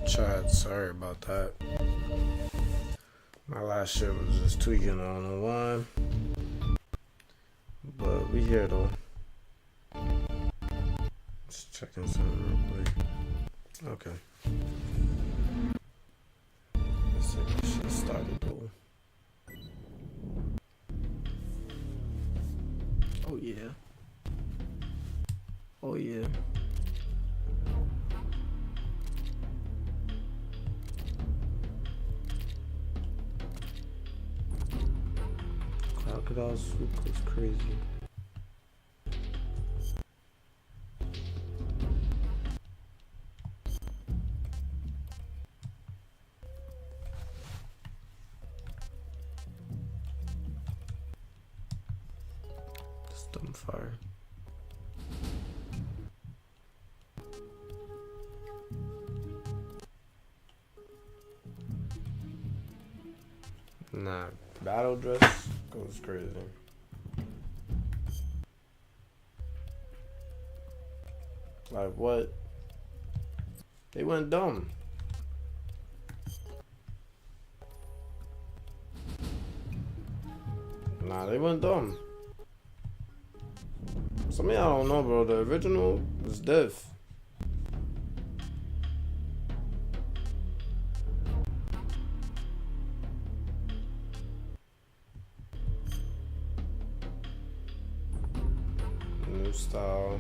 Chat, sorry about that. My last shit was just tweaking, I don't know why. But we here though. Just checking something real quick. Okay. Let's see if this shit started though. Oh yeah. Oh yeah. Crocodile soup was crazy. Stump fire. Nah, battle dress goes crazy. Like what? They went dumb. Nah, they went dumb. Some of y'all don't know, bro. The original was deaf. New style.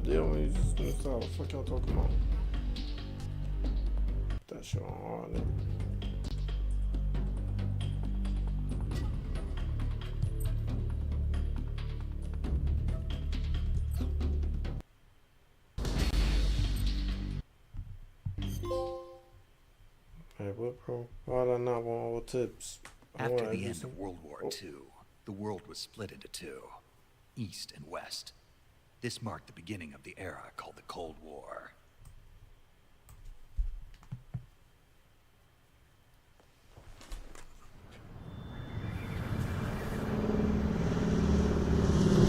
They don't use new style. What the fuck y'all talking about? Put that shit on hard. Hey, what, bro? Why did I not want all the tips? After the end of World War II, the world was split into two, East and West. This marked the beginning of the era called the Cold War.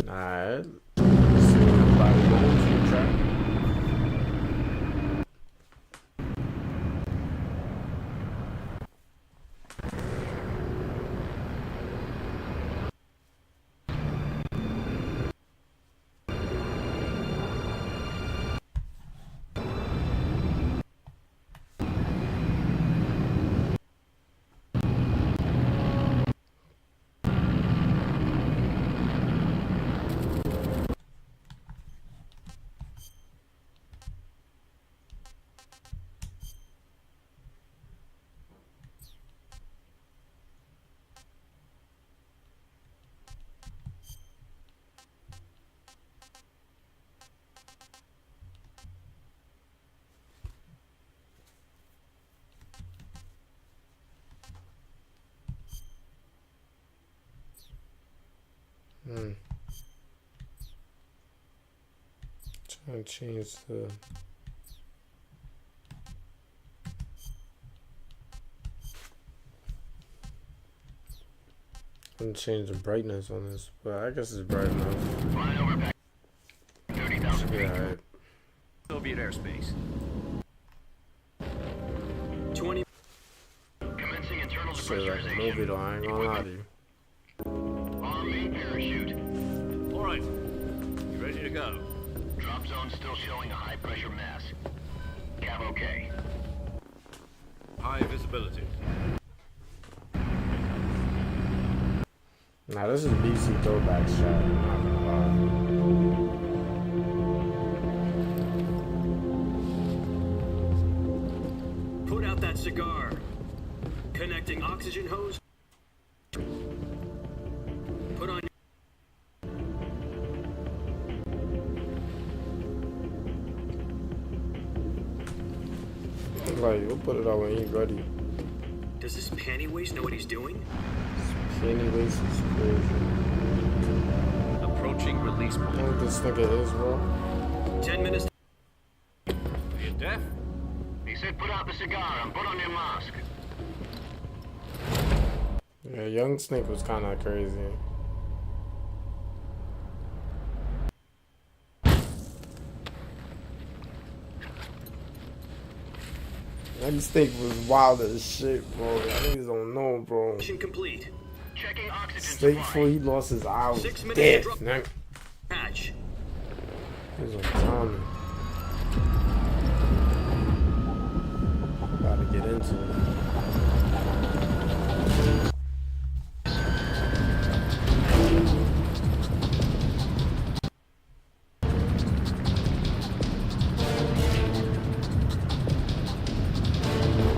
Alright. See everybody goes in the track. Trying to change the change the brightness on this, but I guess it's bright enough. Flying over back 30,000 feet. Alright. Soviet airspace. 20. Commencing internal Shit like a movie though, I ain't gonna lie to you. On main parachute. All right, you ready to go? Drop zone still showing a high pressure mass. Cav okay. High visibility. Nah, this is BC throwback shot, I'm not gonna lie. Put out that cigar. Connecting oxygen hose. Put on. Like, we'll put it out when he's ready. Does this panty waste know what he's doing? Penny waste is crazy. Approaching release I point. think this nigga is, bro. 10 minutes. Are you deaf? He said put out the cigar and put on your mask. Yeah, Young Snake was kind of crazy. That mistake was wild as shit, bro. Y'all niggas don't know, bro. Mission complete. Checking oxygen Straight before supply. he lost his eye, was 6 minutes dead. to drop Nigga. hatch. He was on timing. About to get into it.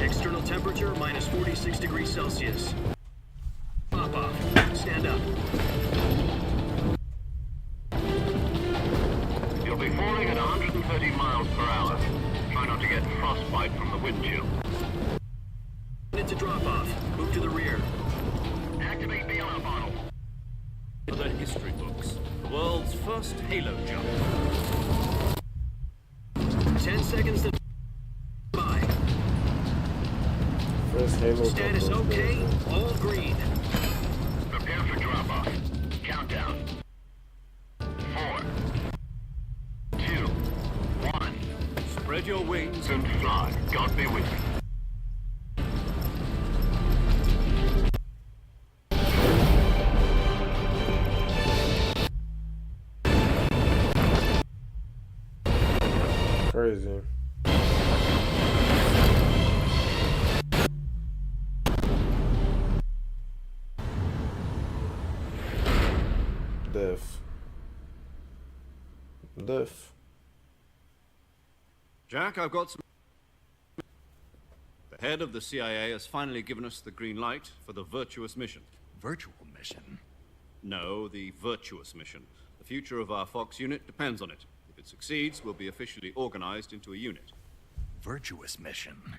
External temperature minus 46 degrees Celsius. Pop off. Stand up. You'll be falling at 130 miles per hour. Try not to get frostbite from the wind chill. Minute to drop off. Move to the rear. Activate bailout bottle. For the history books, the world's first halo jump. 10 seconds to by. First Halo. Status jump was okay. good. All green. Prepare for drop-off. Countdown. 4, 2, 1. Spread your wings And fly. God be with you. Crazy. Death. Death. Jack, I've got some... The head of the CIA has finally given us the green light for the virtuous mission. Virtual mission? No, the virtuous mission. The future of our Fox unit depends on it. If it succeeds, we'll be officially organized into a unit. Virtuous mission?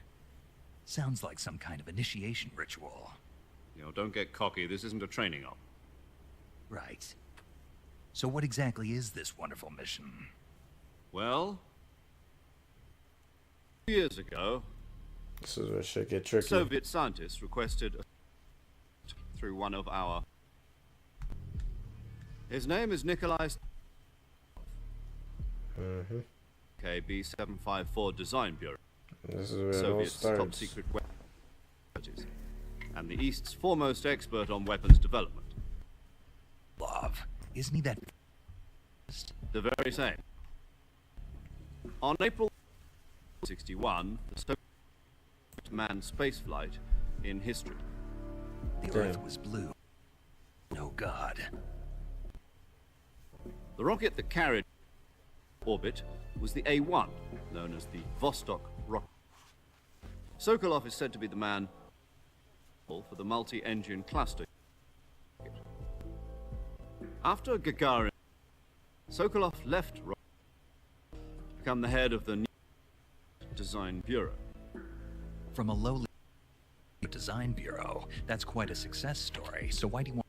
Sounds like some kind of initiation ritual. You know, don't get cocky. This isn't a training op. Right. So what exactly is this wonderful mission? Well, 2 years ago, This is where shit get tricky. Soviet scientists requested through one of our... His name is Nikolai Mm-hmm. KB-754 Design Bureau, This is where it all Soviet's top starts. secret weapons, and the East's foremost expert on weapons development. Love. Isn't he that... The very same. On April 61, the Soviet manned spaceflight in history. The Damn. Earth was blue. No God. The rocket that carried orbit was the A-1, known as the Vostok rocket. Sokolov is said to be the man for the multi-engine cluster. After Gagarin, Sokolov left Russia to become the head of the new Design Bureau. From a lowly design bureau, that's quite a success story. So why do you want...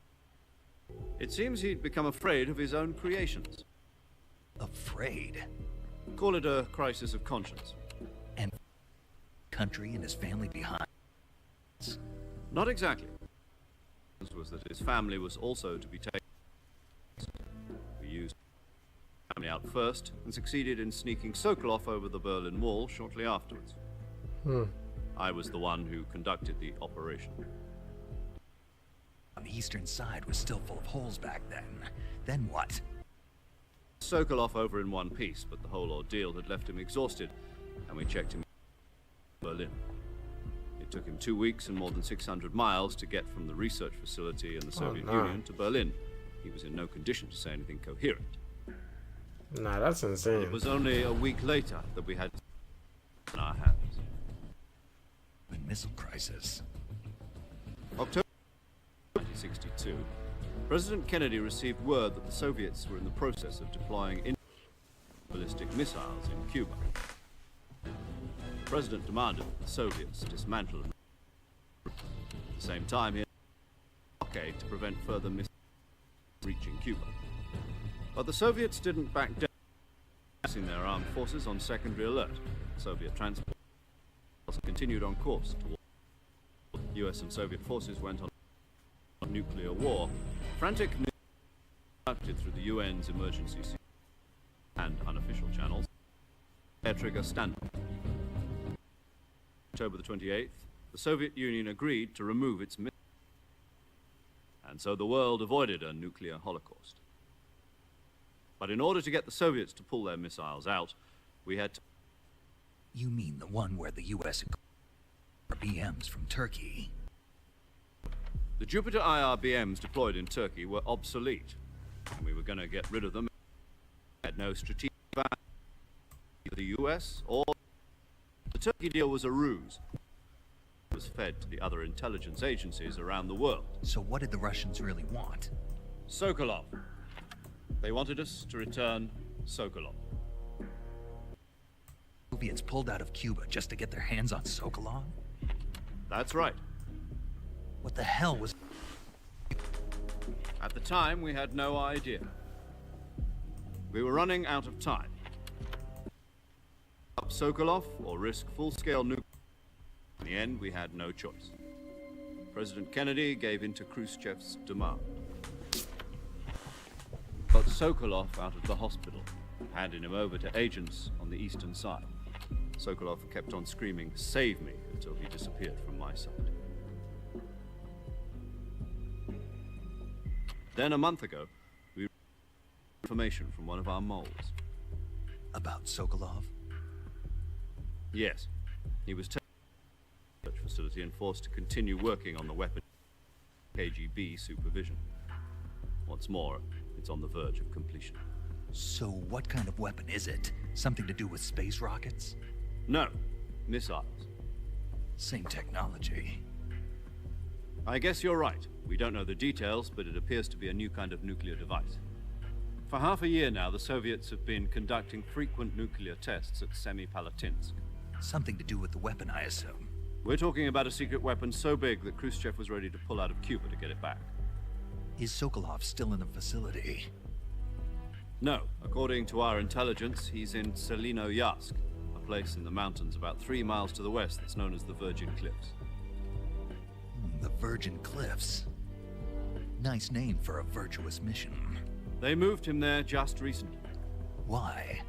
It seems he'd become afraid of his own creations. Afraid? Call it a crisis of conscience. And country and his family behind? Not exactly. Was that his family was also to be taken. We used family out first and succeeded in sneaking Sokolov over the Berlin Wall shortly afterwards. I was the one who conducted the operation. On the eastern side was still full of holes back then. Then what? Sokolov over in one piece, but the whole ordeal had left him exhausted, and we checked him in Berlin. It took him 2 weeks and more than 600 miles to get from the research facility in the Soviet no. Union to Berlin. He was in no condition to say anything coherent. Nah, that's insane. It was only a week later that we had in our hands. The missile crisis. October 1962, President Kennedy received word that the Soviets were in the process of deploying ballistic missiles in Cuba. The President demanded that the Soviets dismantle them. At the same time, he had a blockade to prevent further missiles reaching Cuba. But the Soviets didn't back down, placing their armed forces on secondary alert. Soviet transport continued on course toward US and Soviet forces went on nuclear war. Frantic news conducted through the UN's emergency and unofficial channels. Air trigger standard. October the 28th, the Soviet Union agreed to remove its missiles. And so the world avoided a nuclear holocaust. But in order to get the Soviets to pull their missiles out, we had to... You mean the one where the U.S. BMs from Turkey? The Jupiter IRBMs deployed in Turkey were obsolete, and we were going to get rid of them. We had no strategic value, either the US or... The Turkey deal was a ruse. It was fed to the other intelligence agencies around the world. So what did the Russians really want? Sokolov. They wanted us to return Sokolov. Soviets pulled out of Cuba just to get their hands on Sokolov? That's right. What the hell was... At the time, we had no idea. We were running out of time. Up Sokolov or risk full-scale nuclear. In the end, we had no choice. President Kennedy gave in to Khrushchev's demand. Got Sokolov out of the hospital, handing him over to agents on the eastern side. Sokolov kept on screaming, "Save me," until he disappeared from my side. Then a month ago, we received information from one of our moles. About Sokolov? Yes, he was taken to the research facility and forced to continue working on the weapon KGB supervision. What's more, it's on the verge of completion. So what kind of weapon is it? Something to do with space rockets? No, missiles. Same technology. I guess you're right. We don't know the details, but it appears to be a new kind of nuclear device. For half a year now, the Soviets have been conducting frequent nuclear tests at Semipalatinsk. Something to do with the weapon, I assume. We're talking about a secret weapon so big that Khrushchev was ready to pull out of Cuba to get it back. Is Sokolov still in the facility? No, according to our intelligence, he's in Selino-Yarsk, a place in the mountains about 3 miles to the west that's known as the Virgin Cliffs. The Virgin Cliffs. Nice name for a virtuous mission. They moved him there just recently. Why?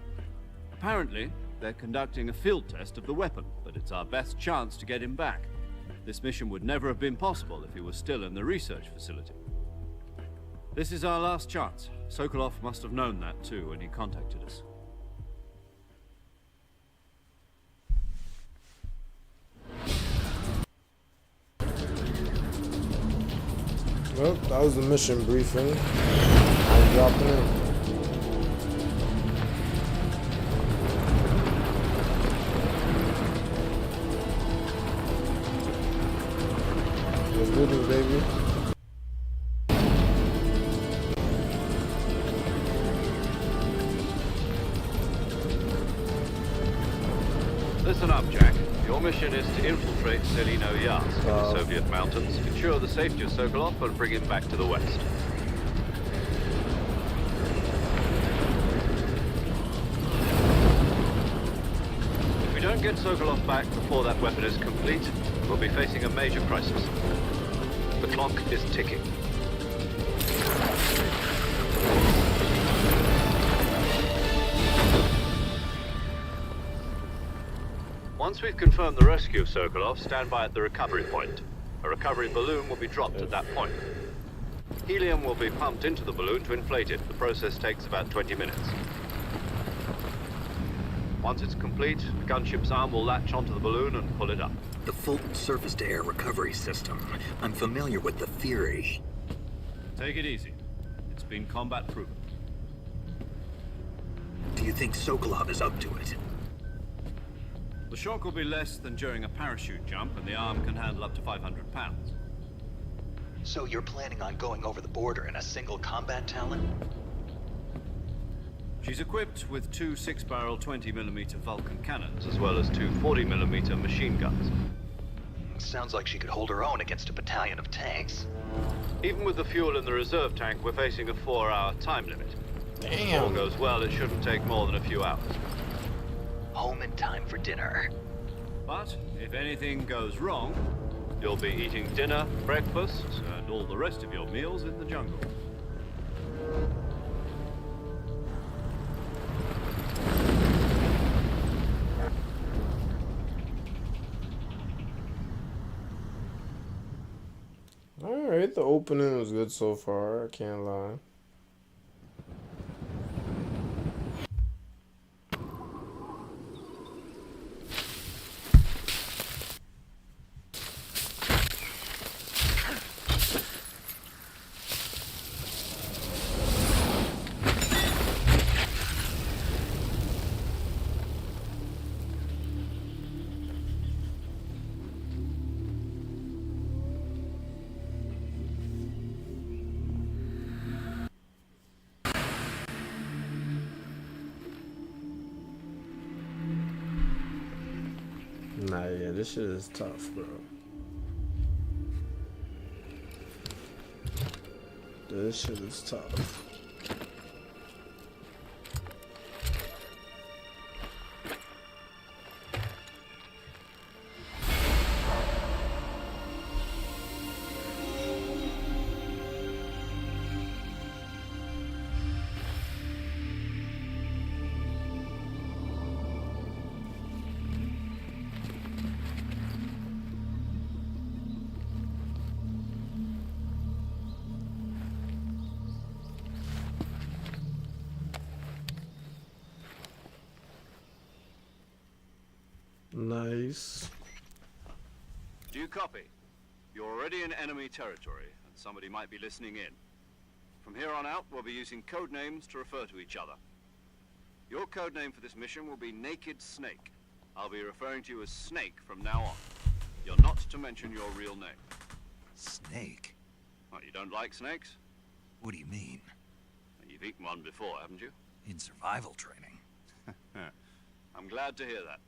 Apparently, they're conducting a field test of the weapon, but it's our best chance to get him back. This mission would never have been possible if he was still in the research facility. This is our last chance. Sokolov must have known that too when he contacted us. Well, that was the mission briefing. I'm dropping in. Let's do this, baby. Listen up, Jack. Your mission is to infiltrate Selino-Yarsk in the Soviet mountains, ensure the safety of Sokolov, and bring him back to the west. If we don't get Sokolov back before that weapon is complete, we'll be facing a major crisis. The clock is ticking. Once we've confirmed the rescue of Sokolov, stand by at the recovery point. A recovery balloon will be dropped at that point. Helium will be pumped into the balloon to inflate it. The process takes about 20 minutes. Once it's complete, the gunship's arm will latch onto the balloon and pull it up. The Fulton surface-to-air recovery system. I'm familiar with the theory. Take it easy. It's been combat proven. Do you think Sokolov is up to it? The shock will be less than during a parachute jump, and the arm can handle up to 500 pounds. So you're planning on going over the border in a single combat Talon? She's equipped with 2 6-barrel 20mm Vulcan cannons, as well as 2 40mm machine guns. Sounds like she could hold her own against a battalion of tanks. Even with the fuel in the reserve tank, we're facing a 4-hour time limit. If all goes well, it shouldn't take more than a few hours. Home in time for dinner. But if anything goes wrong, you'll be eating dinner, breakfast, and all the rest of your meals in the jungle. Alright, the opening was good so far, I can't lie. Nah, yeah, this shit is tough, bro. This shit is tough. Nice. Do you copy? You're already in enemy territory, and somebody might be listening in. From here on out, we'll be using code names to refer to each other. Your code name for this mission will be Naked Snake. I'll be referring to you as Snake from now on. You're not to mention your real name. Snake? What, you don't like snakes? What do you mean? You've eaten one before, haven't you? In survival training? I'm glad to hear that.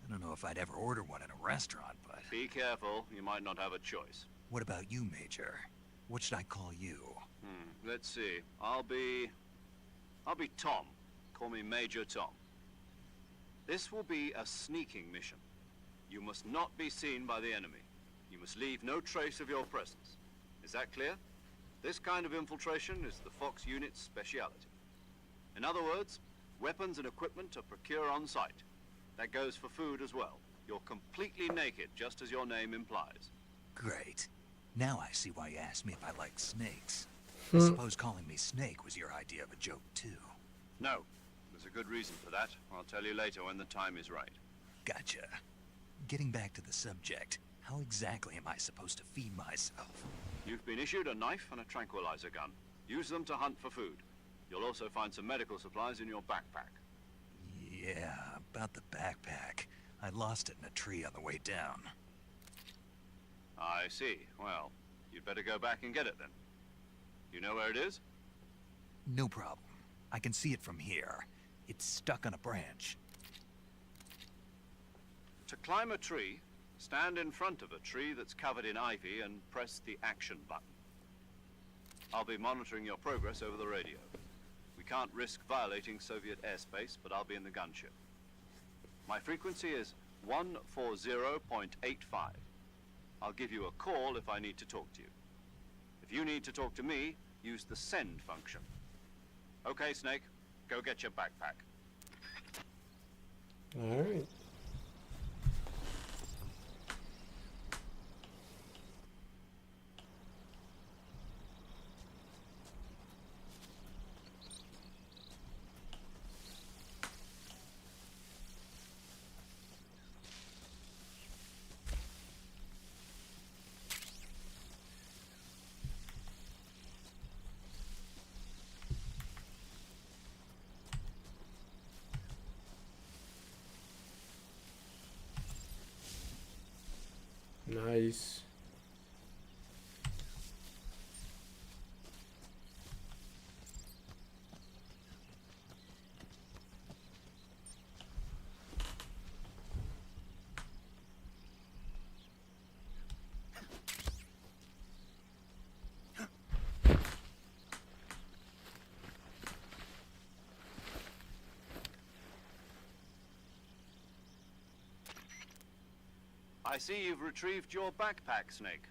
I don't know if I'd ever order one in a restaurant, but... Be careful, you might not have a choice. What about you, Major? What should I call you? Let's see. I'll be Tom. Call me Major Tom. This will be a sneaking mission. You must not be seen by the enemy. You must leave no trace of your presence. Is that clear? This kind of infiltration is the Fox unit's speciality. In other words, weapons and equipment are procured on site. That goes for food as well. You're completely naked, just as your name implies. Great. Now I see why you asked me if I like snakes. I suppose calling me Snake was your idea of a joke, too. No. There's a good reason for that. I'll tell you later when the time is right. Gotcha. Getting back to the subject, how exactly am I supposed to feed myself? You've been issued a knife and a tranquilizer gun. Use them to hunt for food. You'll also find some medical supplies in your backpack. Yeah, about the backpack. I lost it in a tree on the way down. I see. Well, you'd better go back and get it then. You know where it is? No problem. I can see it from here. It's stuck on a branch. To climb a tree, stand in front of a tree that's covered in ivy and press the action button. I'll be monitoring your progress over the radio. We can't risk violating Soviet airspace, but I'll be in the gunship. My frequency is 140.85. I'll give you a call if I need to talk to you. If you need to talk to me, use the send function. Okay, Snake, go get your backpack. Alright. Nice. I see you've retrieved your backpack, Snake.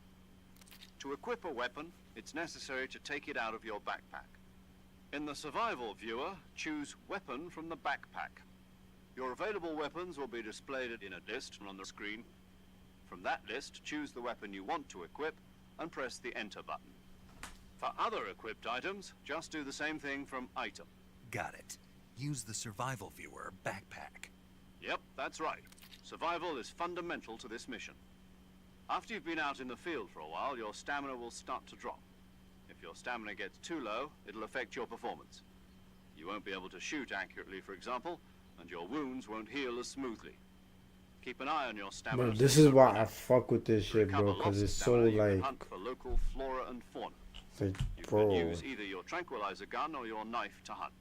To equip a weapon, it's necessary to take it out of your backpack. In the survival viewer, choose Weapon from the backpack. Your available weapons will be displayed in a list on the screen. From that list, choose the weapon you want to equip, and press the Enter button. For other equipped items, just do the same thing from Item. Got it. Use the survival viewer backpack. Yep, that's right. Survival is fundamental to this mission. After you've been out in the field for a while, your stamina will start to drop. If your stamina gets too low, it'll affect your performance. You won't be able to shoot accurately, for example, and your wounds won't heal as smoothly. Keep an eye on your stamina. Bro, this is why I fuck with this shit, bro, because it's so You can like, hunt for local flora and fauna. it's like, You can bro. use either your tranquilizer gun or your knife to hunt.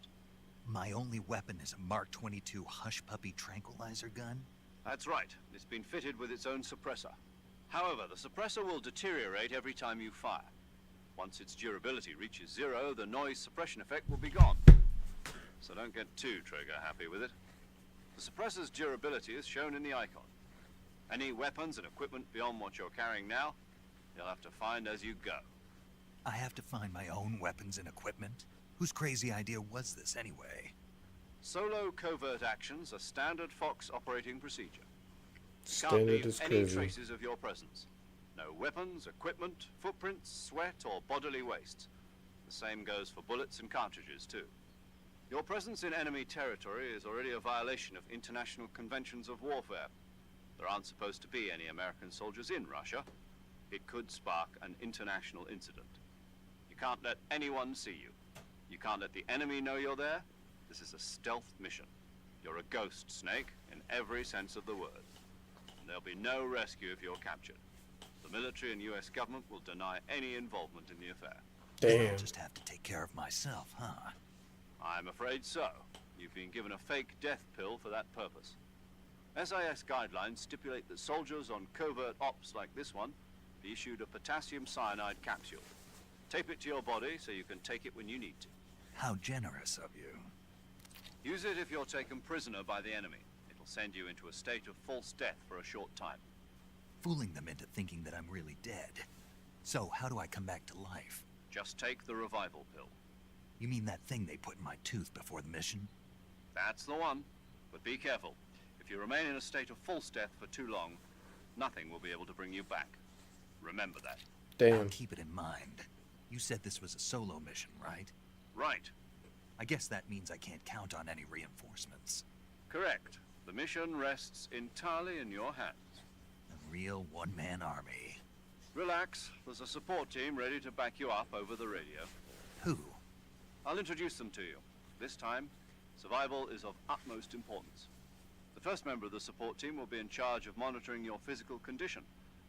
My only weapon is a Mark 22 Hush Puppy tranquilizer gun? That's right. It's been fitted with its own suppressor. However, the suppressor will deteriorate every time you fire. Once its durability reaches 0, the noise suppression effect will be gone. So don't get too trigger happy with it. The suppressor's durability is shown in the icon. Any weapons and equipment beyond what you're carrying now, you'll have to find as you go. I have to find my own weapons and equipment? Whose crazy idea was this anyway? Solo covert actions are standard Fox operating procedure. Can't Standard leave is any crazy. traces of your presence. No weapons, equipment, footprints, sweat, or bodily wastes. The same goes for bullets and cartridges, too. Your presence in enemy territory is already a violation of international conventions of warfare. There aren't supposed to be any American soldiers in Russia. It could spark an international incident. You can't let anyone see you. You can't let the enemy know you're there. This is a stealth mission. You're a ghost, Snake, in every sense of the word. And there'll be no rescue if you're captured. The military and US government will deny any involvement in the affair. Damn. I'll just have to take care of myself, huh? I'm afraid so. You've been given a fake death pill for that purpose. SIS guidelines stipulate that soldiers on covert ops like this one be issued a potassium cyanide capsule. Tape it to your body so you can take it when you need to. How generous of you. Use it if you're taken prisoner by the enemy. It'll send you into a state of false death for a short time. Fooling them into thinking that I'm really dead. So, how do I come back to life? Just take the revival pill. You mean that thing they put in my tooth before the mission? That's the one. But be careful. If you remain in a state of false death for too long, nothing will be able to bring you back. Remember that. I'll Damn. keep it in mind. You said this was a solo mission, right? Right. I guess that means I can't count on any reinforcements. Correct. The mission rests entirely in your hands. A real one-man army. Relax. There's a support team ready to back you up over the radio. Who? I'll introduce them to you. This time, survival is of utmost importance. The first member of the support team will be in charge of monitoring your physical condition,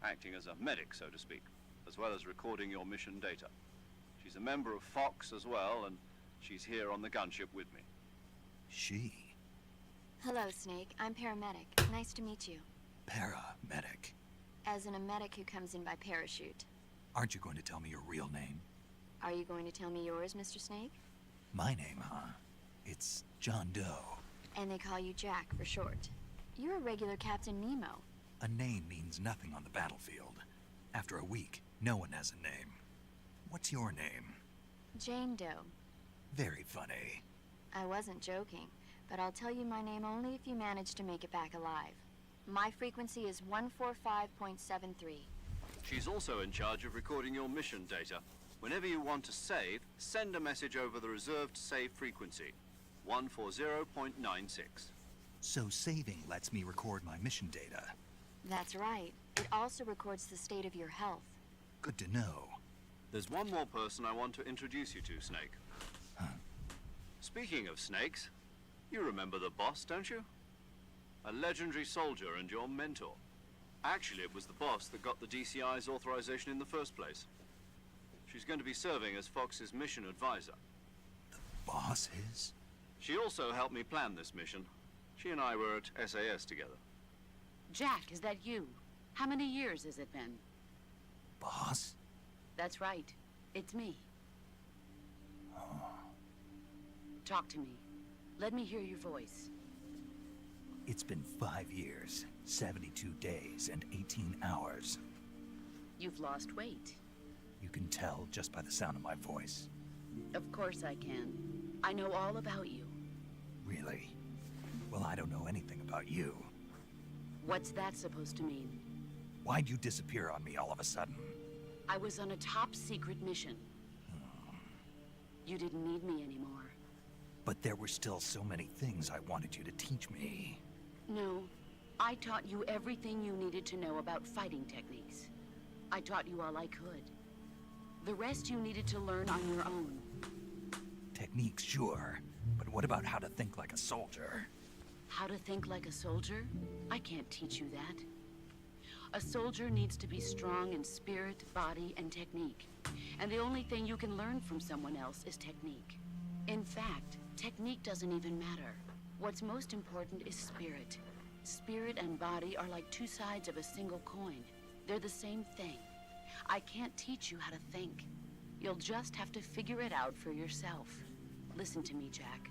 acting as a medic, so to speak, as well as recording your mission data. She's a member of Fox as well, and she's here on the gunship with me. She. Hello, Snake. I'm paramedic. Nice to meet you. Paramedic. As in a medic who comes in by parachute. Aren't you going to tell me your real name? Are you going to tell me yours, Mr. Snake? My name, huh? It's John Doe. And they call you Jack for short. You're a regular Captain Nemo. A name means nothing on the battlefield. After a week, no one has a name. What's your name? Jane Doe. Very funny. I wasn't joking, but I'll tell you my name only if you manage to make it back alive. My frequency is 145.73. She's also in charge of recording your mission data. Whenever you want to save, send a message over the reserved save frequency, 140.96. So saving lets me record my mission data. That's right. It also records the state of your health. Good to know. There's one more person I want to introduce you to, Snake. Huh. Speaking of snakes, you remember the boss, don't you? A legendary soldier and your mentor. Actually, it was the boss that got the DCI's authorization in the first place. She's going to be serving as Fox's mission advisor. Boss is? She also helped me plan this mission. She and I were at SAS together. Jack, is that you? How many years has it been? Boss? That's right. It's me. Talk to me. Let me hear your voice. It's been 5 years, 72 days, and 18 hours. You've lost weight. You can tell just by the sound of my voice. Of course I can. I know all about you. Really? Well, I don't know anything about you. What's that supposed to mean? Why'd you disappear on me all of a sudden? I was on a top-secret mission. You didn't need me anymore. But there were still so many things I wanted you to teach me. No, I taught you everything you needed to know about fighting techniques. I taught you all I could. The rest you needed to learn on your own. Techniques, sure. But what about how to think like a soldier? How to think like a soldier? I can't teach you that. A soldier needs to be strong in spirit, body, and technique. And the only thing you can learn from someone else is technique. In fact, technique doesn't even matter. What's most important is spirit. Spirit and body are like two sides of a single coin. They're the same thing. I can't teach you how to think. You'll just have to figure it out for yourself. Listen to me, Jack.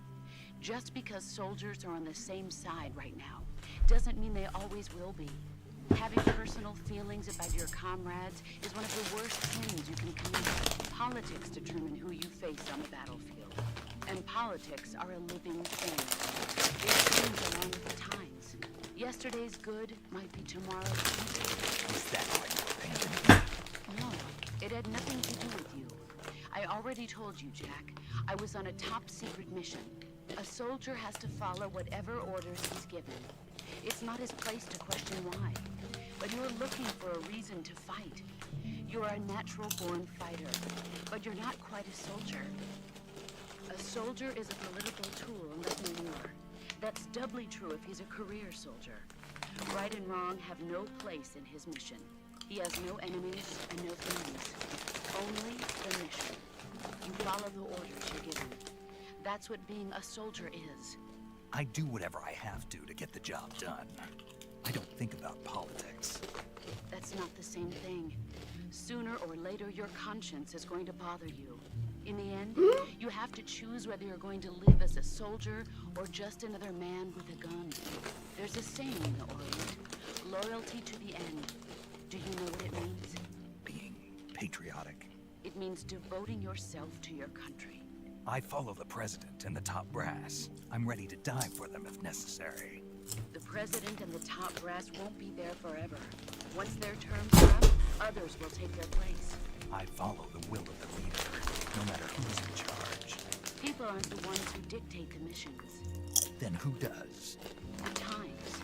Just because soldiers are on the same side right now doesn't mean they always will be. Having personal feelings about your comrades is one of the worst sins you can commit. Politics determine who you face on the battlefield. And politics are a living thing. It changes along with the times. Yesterday's good might be tomorrow's evil. Is that why you abandoned me? No, it had nothing to do with you. I already told you, Jack. I was on a top-secret mission. A soldier has to follow whatever orders he's given. It's not his place to question why. But you're looking for a reason to fight. You're a natural-born fighter, but you're not quite a soldier. A soldier is a political tool and nothing more. That's doubly true if he's a career soldier. Right and wrong have no place in his mission. He has no enemies and no friends. Only the mission. You follow the orders you're given. That's what being a soldier is. I do whatever I have to get the job done. I don't think about politics. That's not the same thing. Sooner or later, your conscience is going to bother you. In the end, you have to choose whether you're going to live as a soldier or just another man with a gun. There's a saying in the Orient, loyalty to the end. Do you know what it means? Being patriotic. It means devoting yourself to your country. I follow the president and the top brass. I'm ready to die for them if necessary. The president and the top brass won't be there forever. Once their terms are up, others will take their place. I follow the will of the leader, no matter who's in charge. People aren't the ones who dictate the missions. Then who does? The times.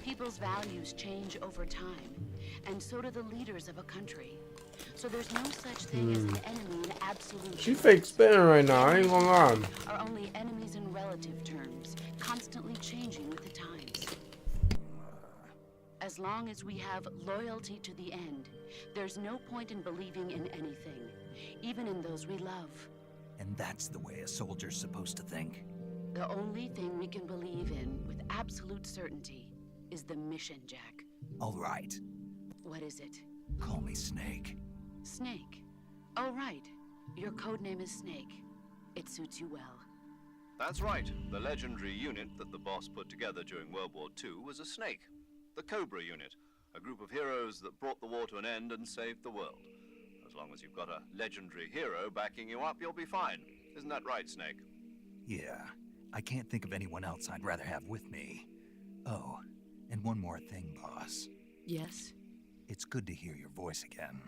People's values change over time, and so do the leaders of a country. So there's no such thing as an enemy in absolute She terms. fake spinning right now. I ain't gonna lie. Are only enemies in relative terms, constantly changing with the times. As long as we have loyalty to the end, there's no point in believing in anything, even in those we love. And that's the way a soldier's supposed to think. The only thing we can believe in with absolute certainty is the mission, Jack. All right, What is it? call me Snake. Snake. Oh, right. Your codename is Snake. It suits you well. That's right. The legendary unit that the boss put together during World War II was a snake. The Cobra unit, a group of heroes that brought the war to an end and saved the world. As long as you've got a legendary hero backing you up, you'll be fine. Isn't that right, Snake? Yeah, I can't think of anyone else I'd rather have with me. Oh, and one more thing, boss. Yes? It's good to hear your voice again.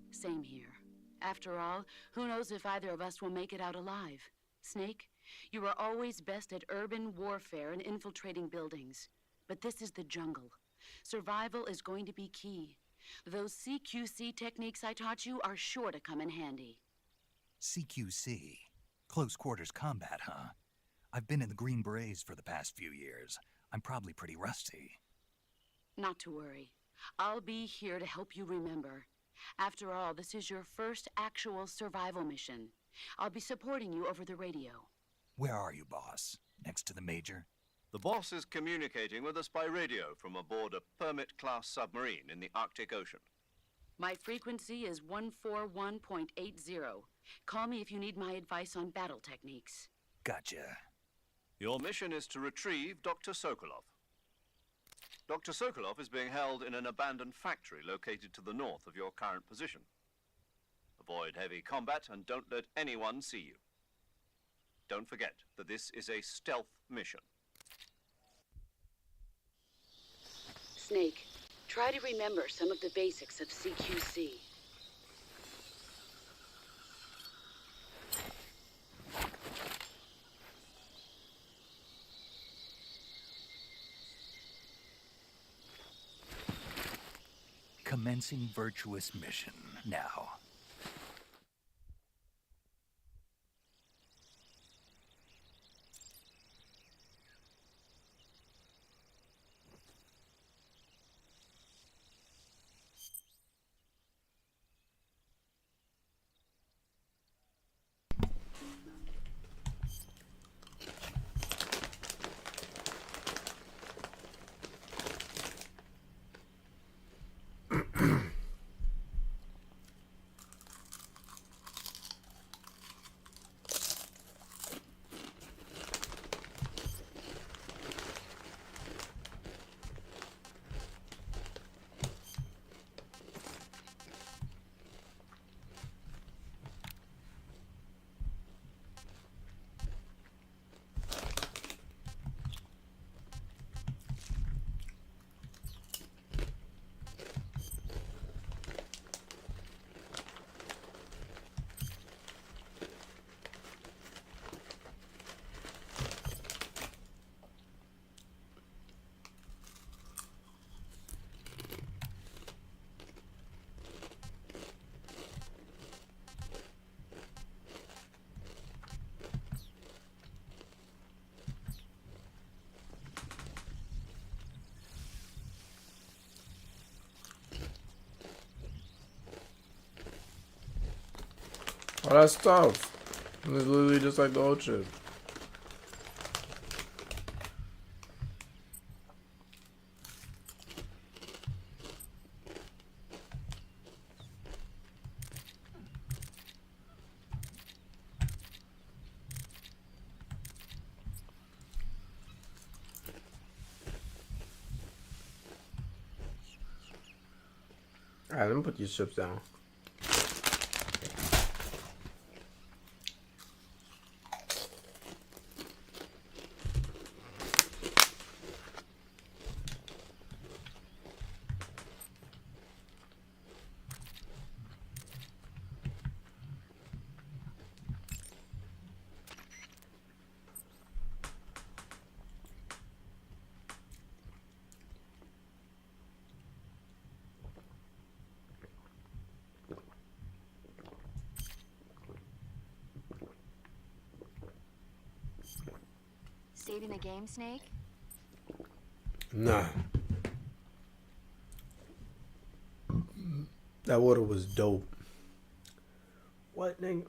Same here. After all, who knows if either of us will make it out alive? Snake, you are always best at urban warfare and infiltrating buildings. But this is the jungle. Survival is going to be key. Those CQC techniques I taught you are sure to come in handy. CQC? Close quarters combat, huh? I've been in the Green Berets for the past few years. I'm probably pretty rusty. Not to worry. I'll be here to help you remember. After all, this is your first actual survival mission. I'll be supporting you over the radio. Where are you, boss? Next to the Major? The boss is communicating with us by radio from aboard a Permit-class submarine in the Arctic Ocean. My frequency is 141.80. Call me if you need my advice on battle techniques. Gotcha. Your mission is to retrieve Dr. Sokolov. Dr. Sokolov is being held in an abandoned factory located to the north of your current position. Avoid heavy combat and don't let anyone see you. Don't forget that this is a stealth mission. Snake, try to remember some of the basics of CQC. Commencing virtuous mission now. Oh, that's tough. It's literally just like the old shit. Alright, let me put these chips down. Saving the game, Snake? Nah. That water was dope. What, nigga?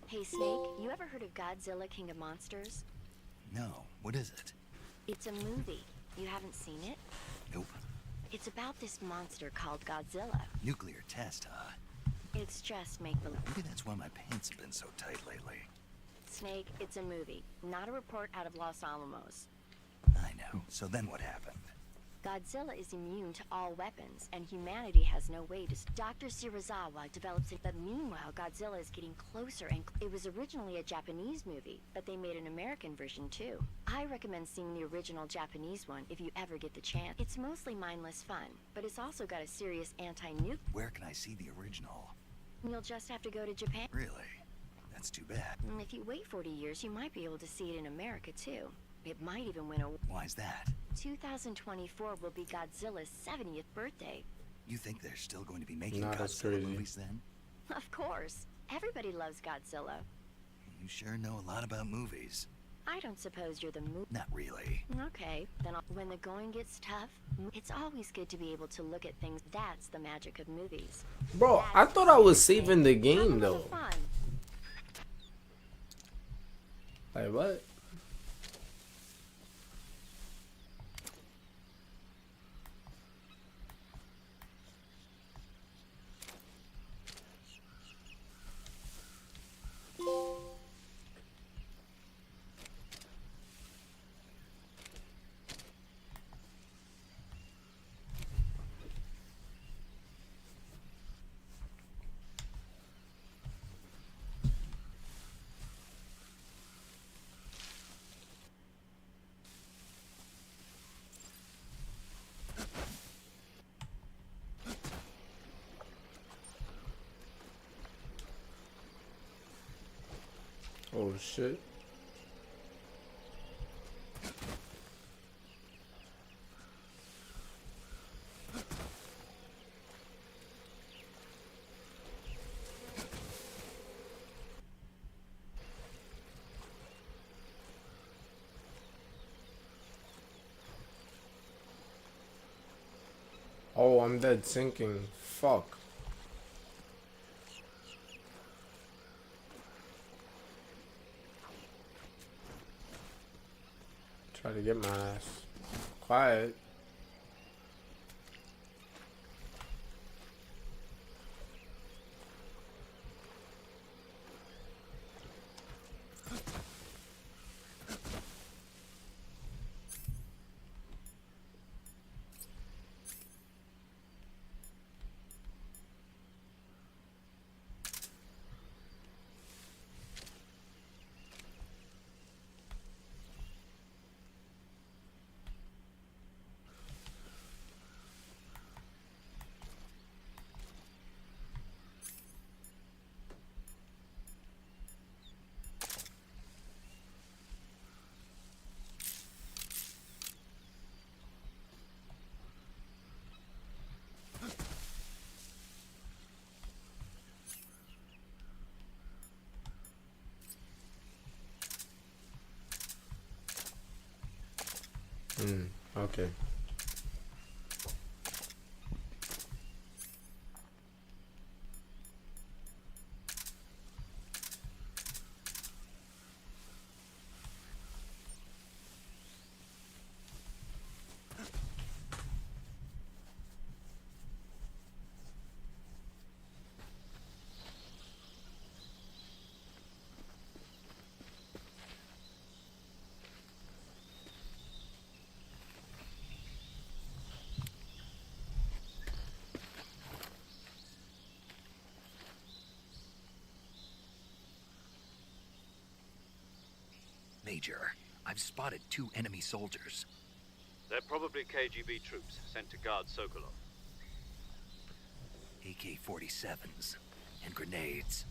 Hey, Snake, you ever heard of Godzilla King of Monsters? No, what is it? It's a movie. You haven't seen it? Nope. It's about this monster called Godzilla. Nuclear test, huh? It's just make-believe. Maybe that's why my pants have been so tight lately. Snake, it's a movie, not a report out of Los Alamos. I know. So then what happened? Godzilla is immune to all weapons, and humanity has no way to... Dr. Shirazawa develops it, but meanwhile, Godzilla is getting closer, and it was originally a Japanese movie, but they made an American version too. I recommend seeing the original Japanese one if you ever get the chance. It's mostly mindless fun, but it's also got a serious anti-nuke... Where can I see the original? You'll just have to go to Japan. Really? That's too bad. If you wait 40 years, you might be able to see it in America too. It might even win a... Why's that? 2024 will be Godzilla's 70th birthday. You think they're still going to be making Nah, that's Godzilla crazy. movies then? Of course. Everybody loves Godzilla. You sure know a lot about movies. I don't suppose you're the Not really. Okay, then when the going gets tough, it's always good to be able to look at things. That's the magic of movies. Bro, I thought I was saving the Have a game little though. fun. Like what? Oh shit. Oh, I'm dead sinking. Fuck. Try to get my ass. Quiet. Okay. Major, I've spotted 2 enemy soldiers. They're probably KGB troops sent to guard Sokolov. AK-47s and grenades.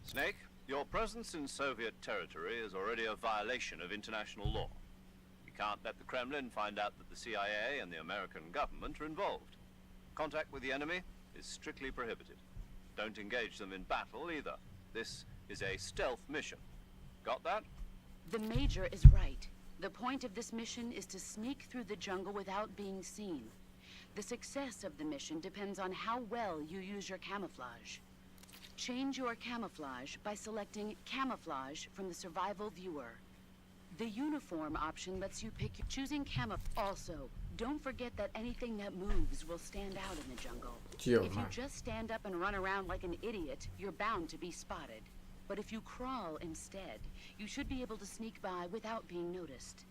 Snake, your presence in Soviet territory is already a violation of international law. You can't let the Kremlin find out that the CIA and the American government are involved. Contact with the enemy is strictly prohibited. Don't engage them in battle either. This is a stealth mission. Got that? The Major is right. The point of this mission is to sneak through the jungle without being seen. The success of the mission depends on how well you use your camouflage. Change your camouflage by selecting Camouflage from the Survival Viewer. The uniform option lets you pick choosing camo. Also, don't forget that anything that moves will stand out in the jungle. If you just stand up and run around like an idiot, you're bound to be spotted. But if you crawl instead, you should be able to sneak by without being noticed.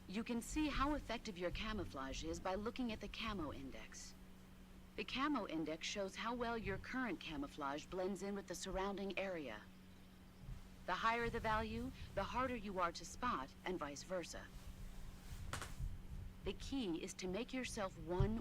You can see how effective your camouflage is by looking at the Camo Index. The Camo Index shows how well your current camouflage blends in with the surrounding area. The higher the value, the harder you are to spot, and vice versa. The key is to make yourself one.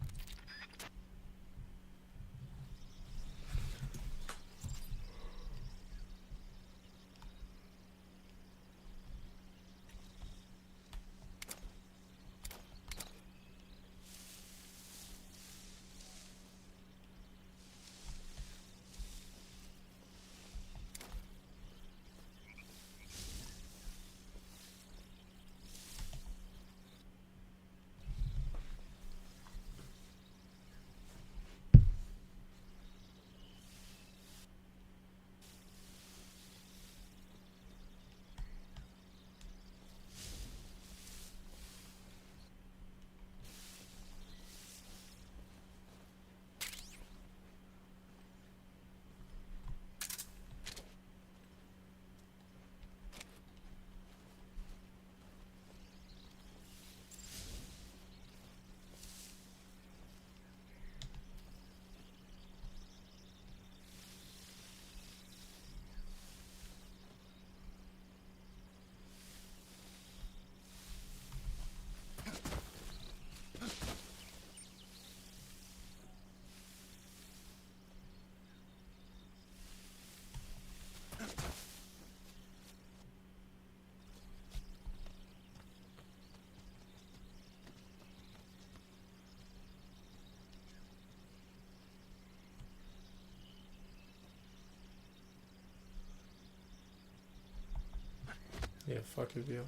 Yeah, fuck it, yo.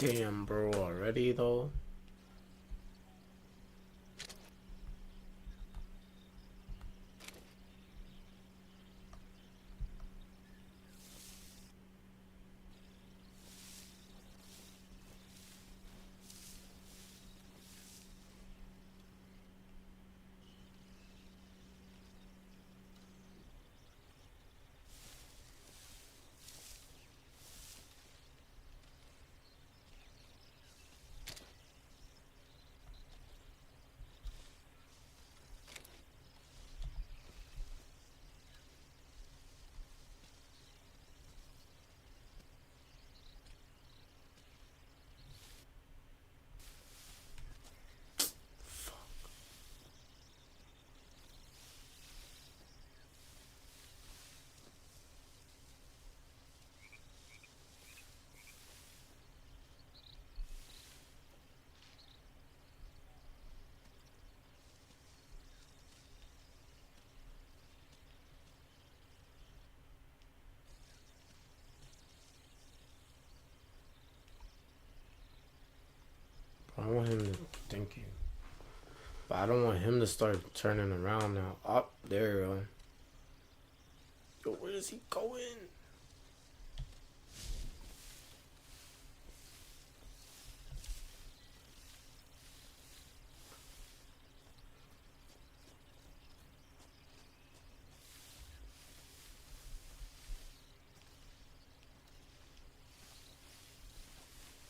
Damn, bro, already though. I want him to thinking. But I don't want him to start turning around now. Up there you go. Yo, where is he going?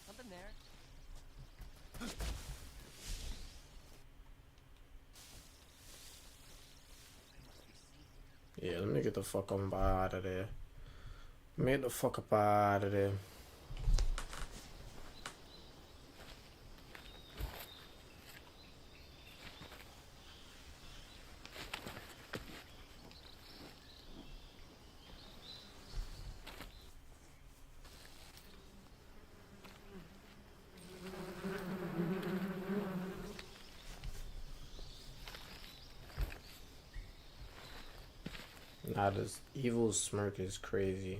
Something there. Yeah, let me get the fuck up out of there. Get the fuck up out of there. Nah, this evil smirk is crazy.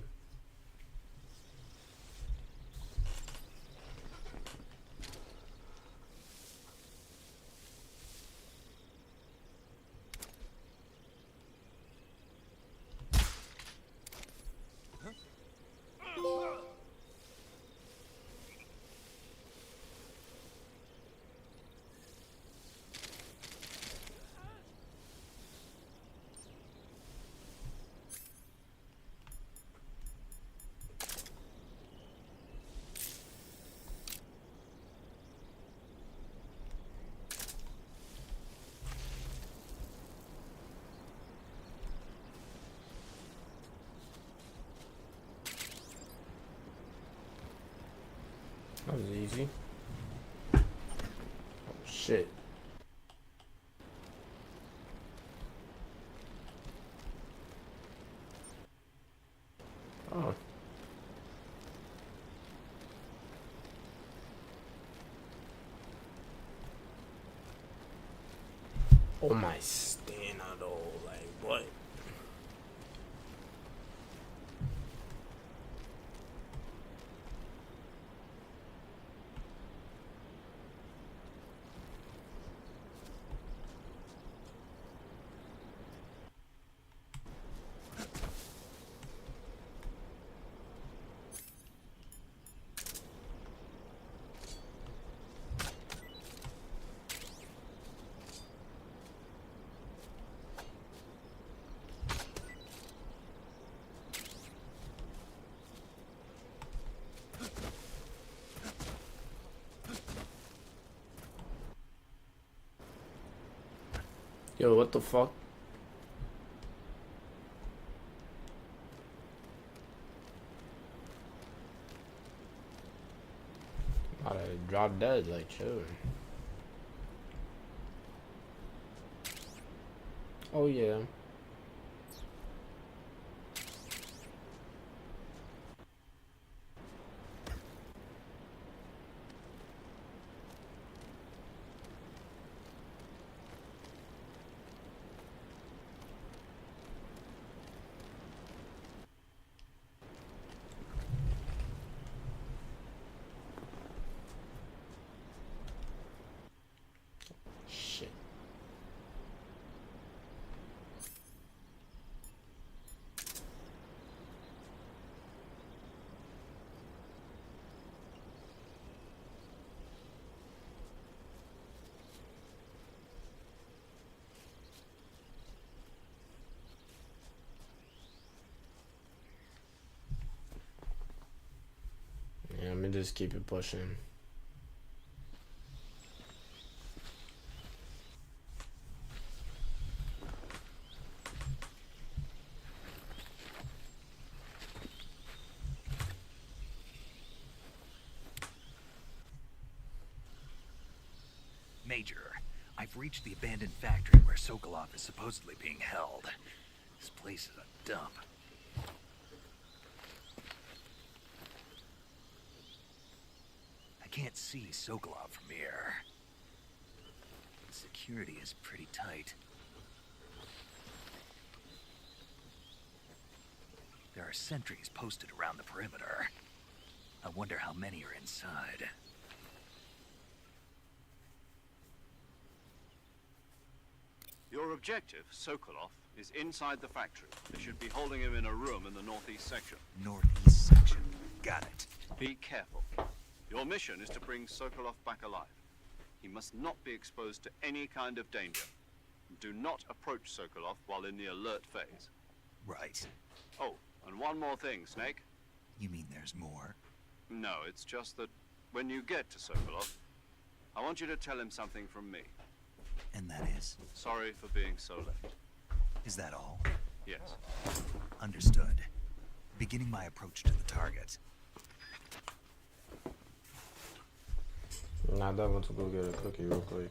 That was easy. Oh shit. Oh. Oh my stamina though, like what? Yo, what the fuck? I dropped dead, like, chill. Oh, yeah. Yeah, let me just keep it pushing. Major, I've reached the abandoned factory where Sokolov is supposedly being held. This place is a dump. I can't see Sokolov from here. Security is pretty tight. There are sentries posted around the perimeter. I wonder how many are inside. Your objective, Sokolov, is inside the factory. They should be holding him in a room in the northeast section. Northeast section. Got it. Be careful. Your mission is to bring Sokolov back alive. He must not be exposed to any kind of danger. Do not approach Sokolov while in the alert phase. Right. Oh, and one more thing, Snake. You mean there's more? No, it's just that when you get to Sokolov, I want you to tell him something from me. And that is? Sorry for being so late. Is that all? Yes. Understood. Beginning my approach to the target. Nah, I want to go get a cookie real quick.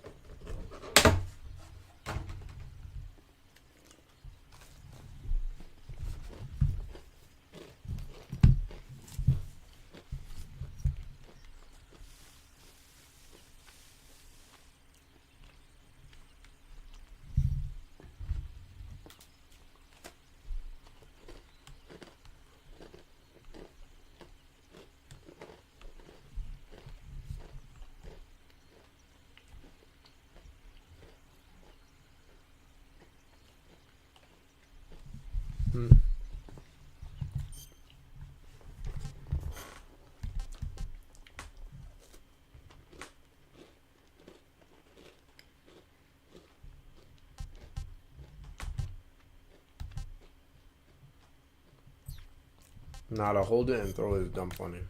Nah, to hold it and throw his dump on him.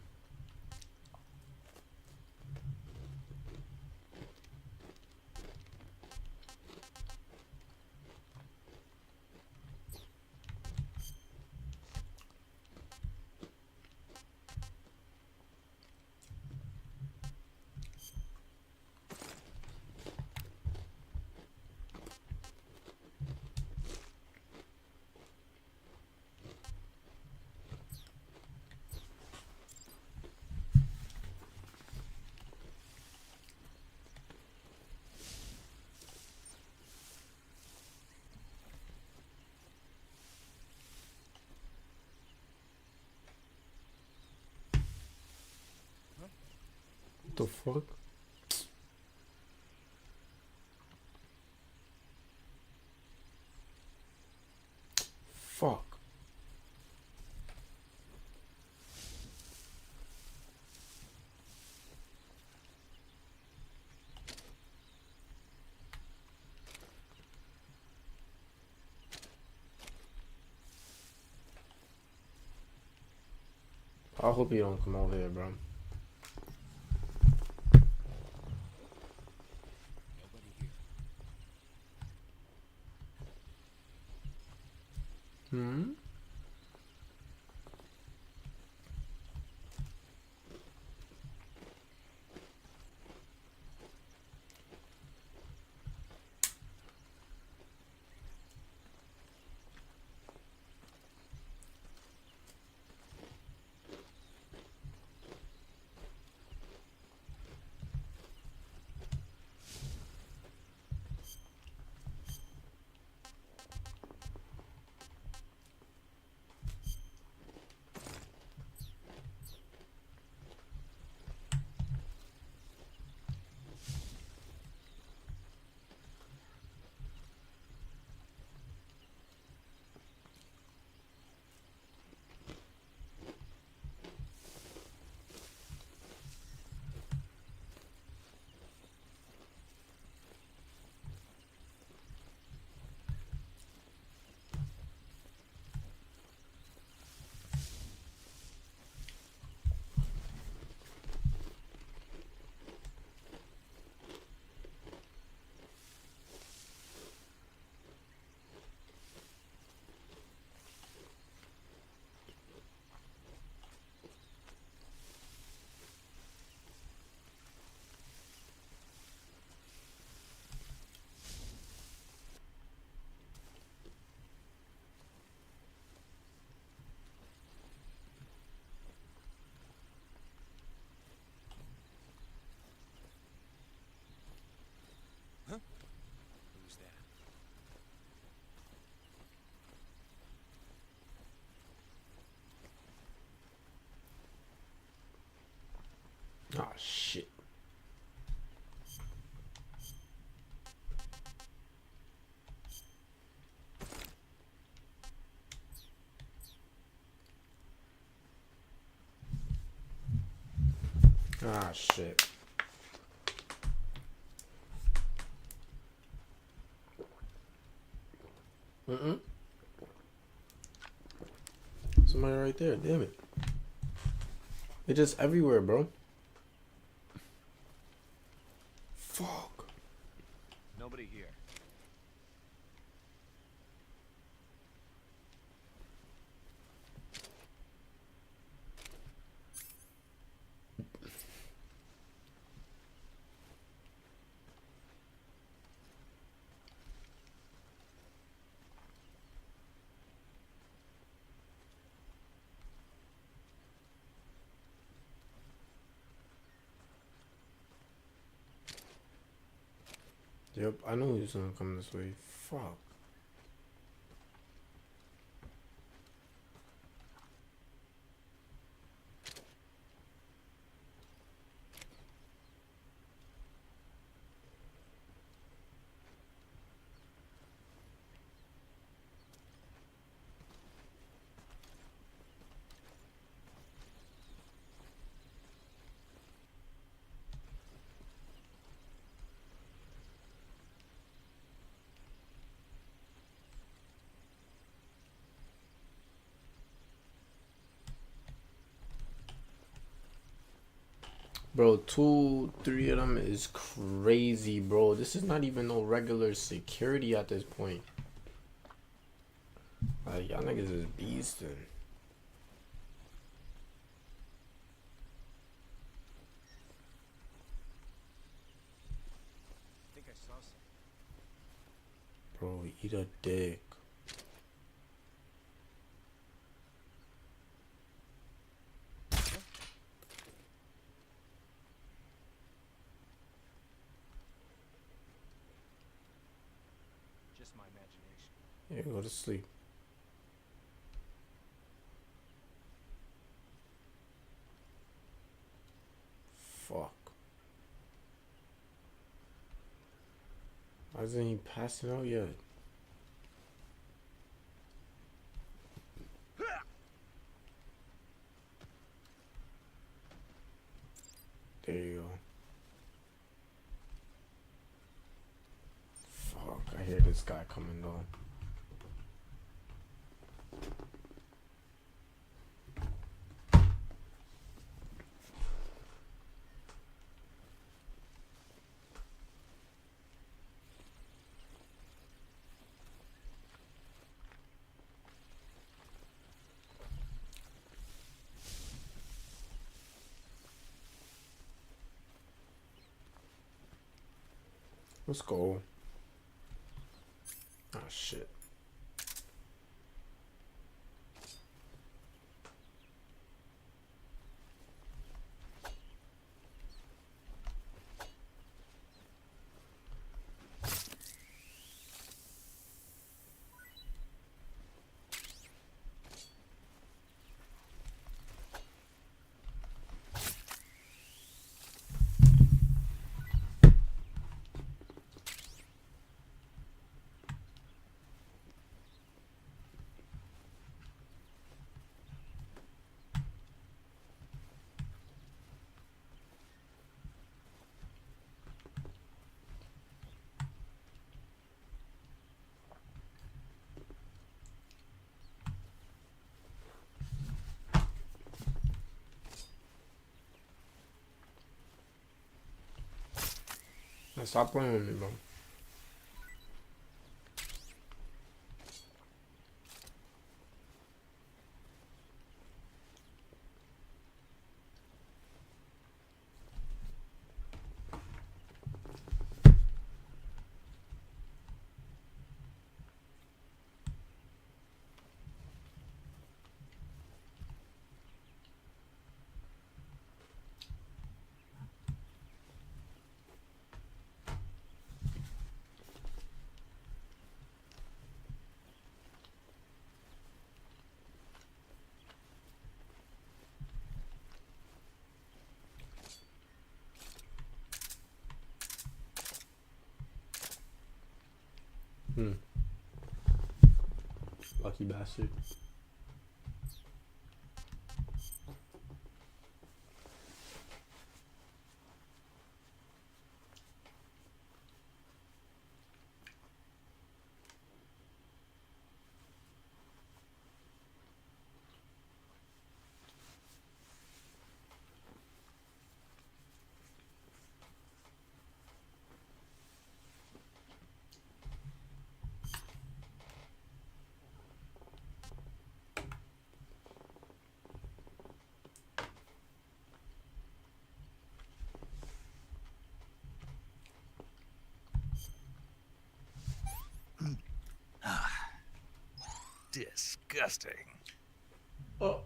What the fuck? Fuck. I hope you don't come over here, bro. Hmm? Ah, shit. Ah, shit. Somebody right there. Damn it. They're just everywhere, bro. Fuck. Nobody here. Yep, I know he's gonna come this way. Fuck. Bro, 2, 3 of them is crazy, bro. This is not even no regular security at this point. Like, y'all niggas is beastin'. I think I saw some. Bro, eat a dick. Just my imagination. Yeah, go to sleep. Fuck. Why isn't he passing out yet? There you go. Fuck, I hear this guy coming though. Let's go. Ah, shit. Now stop playing with me, bro. Lucky bastard. Disgusting. Oh.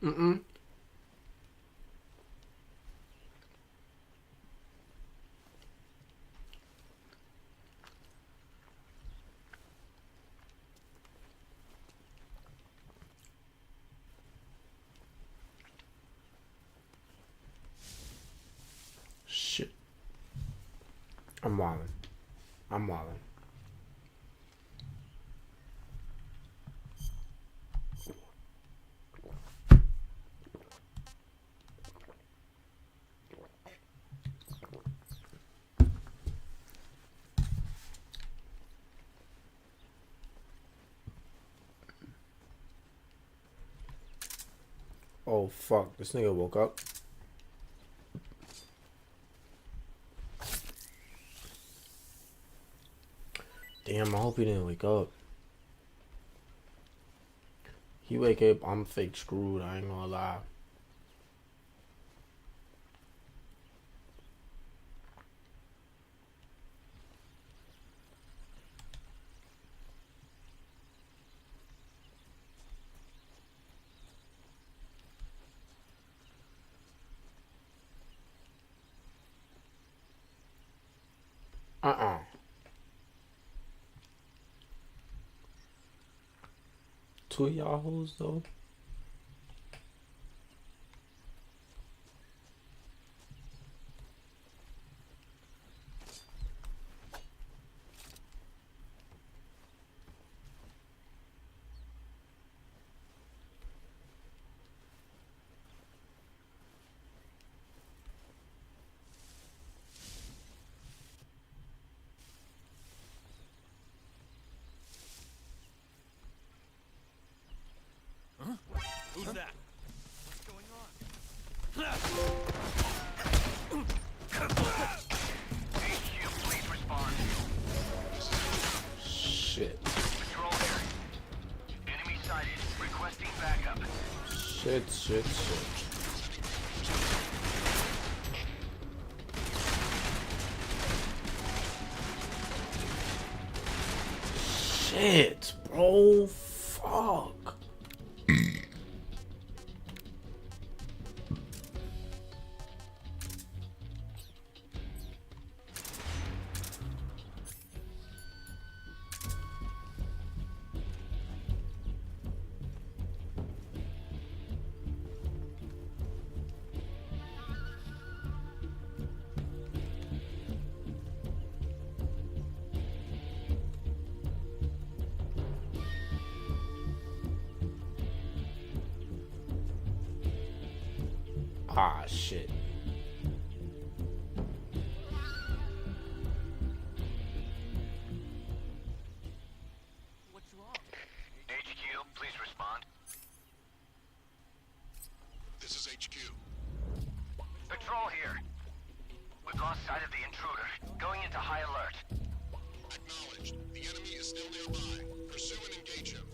Mm-mm. Shit. I'm wildin'. I'm wildin'. Oh fuck, this nigga woke up. Damn, I hope he didn't wake up. He wake up, I'm fake screwed, I ain't gonna lie. Two of y'all hoes though. Who's that? What's going on? HQ, please respond. Shit. Patrol here. Enemy sighted. Requesting backup. Shit. Shit. Shit, bro. Fuck. Ah, shit. What's wrong? HQ, please respond. This is HQ. Patrol here. We've lost sight of the intruder. Going into high alert. Acknowledged. The enemy is still nearby. Pursue and engage him.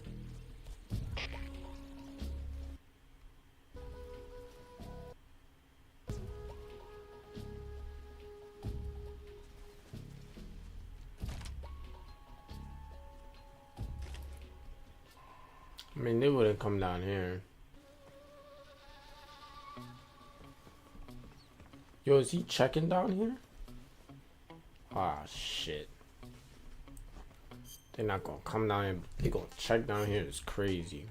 I mean, they wouldn't come down here. Yo, is he checking down here? Ah, shit. They're not gonna come down here. They gonna check down here. It's crazy.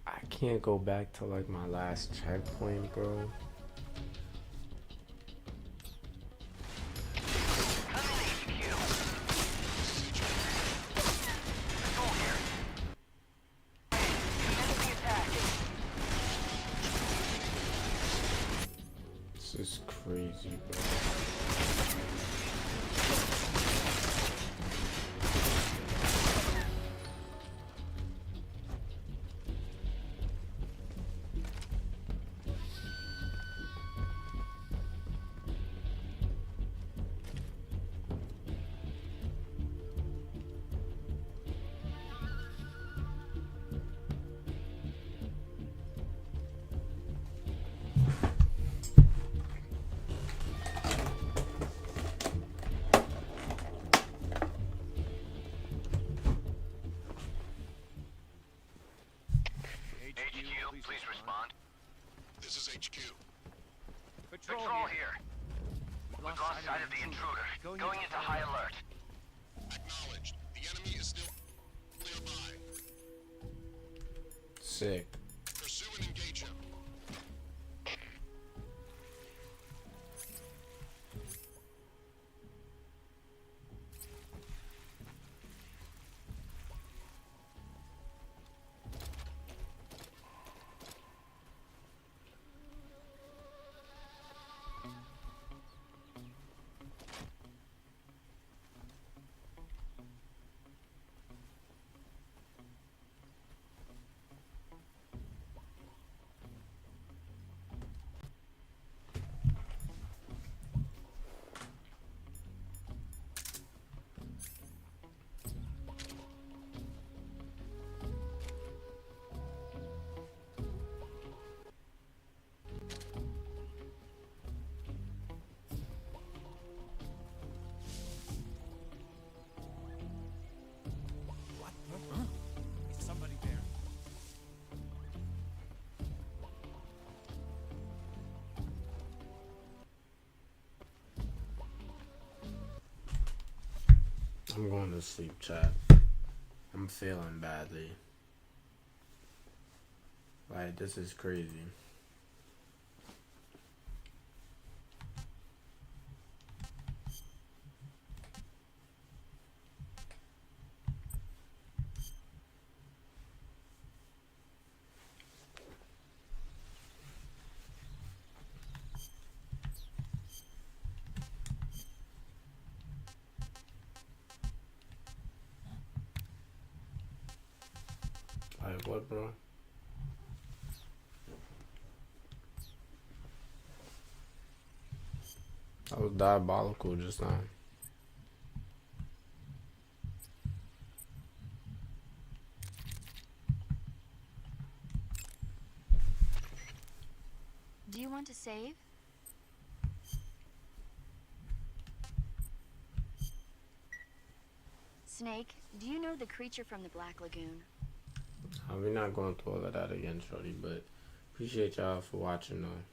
I can't go back to like my last checkpoint, bro. This is crazy, bro. HQ, please respond. This is HQ. Patrol here. We've lost sight of the intruder. Going into high alert. Acknowledged. The enemy is still nearby. Sick. Pursue and engage him. Somebody there. I'm going to sleep, chat. I'm feeling badly. Like, this is crazy. Like, what, bro? That was diabolical just now. Do you want to save? Snake, do you know the creature from the Black Lagoon? We're not going through all of that again, shorty, but appreciate y'all for watching, though.